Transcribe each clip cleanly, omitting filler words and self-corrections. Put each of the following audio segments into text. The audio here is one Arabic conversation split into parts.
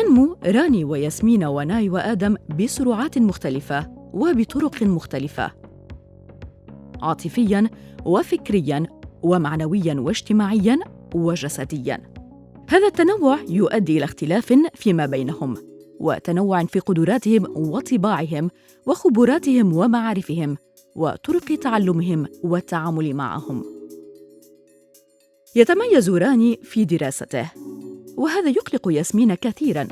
ينمو راني وياسمين وناي وآدم بسرعات مختلفة وبطرق مختلفة، عاطفياً وفكرياً ومعنوياً واجتماعياً وجسدياً. هذا التنوع يؤدي إلى اختلاف فيما بينهم، وتنوع في قدراتهم وطباعهم وخبراتهم ومعارفهم وطرق تعلمهم والتعامل معهم. يتميز راني في دراسته، وهذا يقلق ياسمين كثيراً،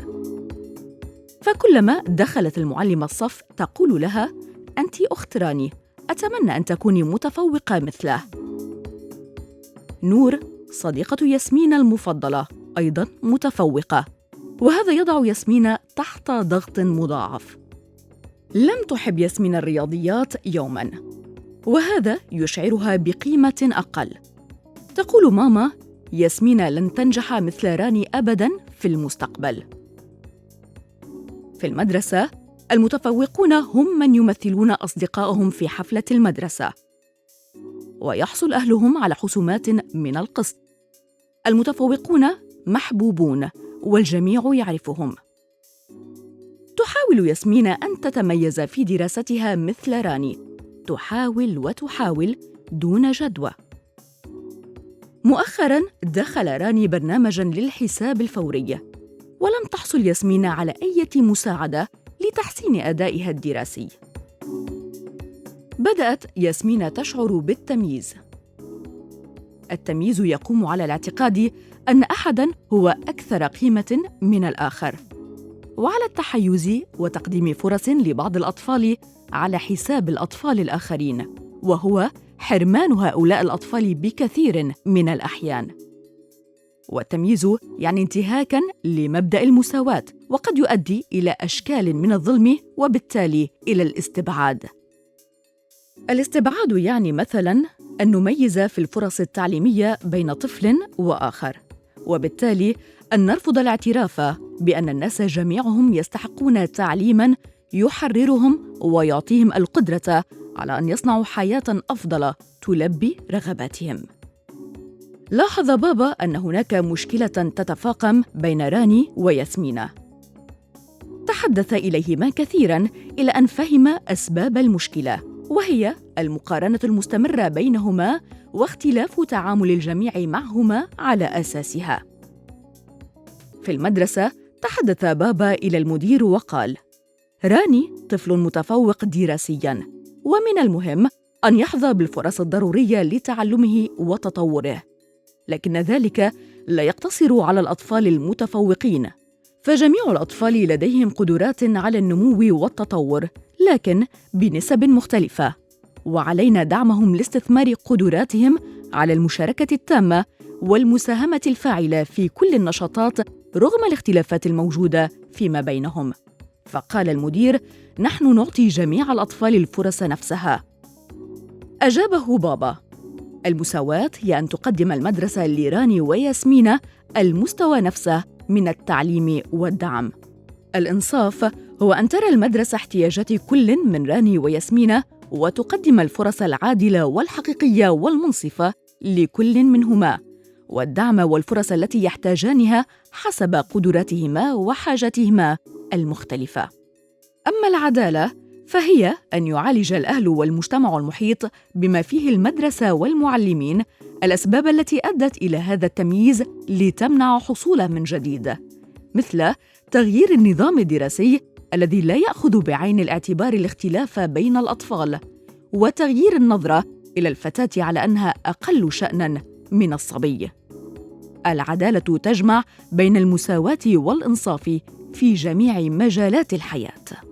فكلما دخلت المعلمة الصف تقول لها: أنت أخت راني، أتمنى أن تكوني متفوقة مثله. نور صديقة ياسمين المفضلة أيضاً متفوقة، وهذا يضع ياسمين تحت ضغط مضاعف. لم تحب ياسمين الرياضيات يوماً، وهذا يشعرها بقيمة أقل. تقول ماما: ياسمين لن تنجح مثل راني أبداً في المستقبل. في المدرسة، المتفوقون هم من يمثلون أصدقائهم في حفلة المدرسة، ويحصل أهلهم على خصومات من القسط. المتفوقون محبوبون والجميع يعرفهم. تحاول ياسمين أن تتميز في دراستها مثل راني، تحاول وتحاول دون جدوى. مؤخراً دخل راني برنامجاً للحساب الفوري، ولم تحصل ياسمين على أي مساعدة لتحسين أدائها الدراسي. بدأت ياسمين تشعر بالتمييز. التمييز يقوم على الاعتقاد أن أحداً هو أكثر قيمة من الآخر، وعلى التحيز وتقديم فرص لبعض الأطفال على حساب الأطفال الآخرين، وهو حرمان هؤلاء الأطفال بكثير من الأحيان. والتمييز يعني انتهاكاً لمبدأ المساواة، وقد يؤدي إلى أشكال من الظلم وبالتالي إلى الاستبعاد. الاستبعاد يعني مثلاً أن نميز في الفرص التعليمية بين طفل وآخر، وبالتالي أن نرفض الاعتراف بأن الناس جميعهم يستحقون تعليماً يحررهم ويعطيهم القدرة على أن يصنعوا حياة أفضل تلبي رغباتهم. لاحظ بابا أن هناك مشكلة تتفاقم بين راني وياسمين. تحدث إليهما كثيراً إلى أن فهم أسباب المشكلة، وهي المقارنة المستمرة بينهما واختلاف تعامل الجميع معهما على أساسها. في المدرسة تحدث بابا إلى المدير وقال: راني طفل متفوق دراسياً، ومن المهم أن يحظى بالفرص الضرورية لتعلمه وتطوره، لكن ذلك لا يقتصر على الأطفال المتفوقين، فجميع الأطفال لديهم قدرات على النمو والتطور، لكن بنسب مختلفة، وعلينا دعمهم لاستثمار قدراتهم على المشاركة التامة والمساهمة الفاعلة في كل النشاطات رغم الاختلافات الموجودة فيما بينهم. فقال المدير: نحن نعطي جميع الأطفال الفرص نفسها. أجابه بابا: المساواة هي أن تقدم المدرسة لراني وياسمين المستوى نفسه من التعليم والدعم. الإنصاف هو أن ترى المدرسة احتياجات كل من راني وياسمين وتقدم الفرص العادلة والحقيقية والمنصفة لكل منهما، والدعم والفرص التي يحتاجانها حسب قدراتهما وحاجاتهما المختلفة. أما العدالة فهي أن يعالج الأهل والمجتمع المحيط بما فيه المدرسة والمعلمين الأسباب التي أدت إلى هذا التمييز لتمنع حصوله من جديد، مثل تغيير النظام الدراسي الذي لا يأخذ بعين الاعتبار الاختلاف بين الأطفال، وتغيير النظرة إلى الفتاة على أنها أقل شأناً من الصبي. العدالة تجمع بين المساواة والإنصاف في جميع مجالات الحياة.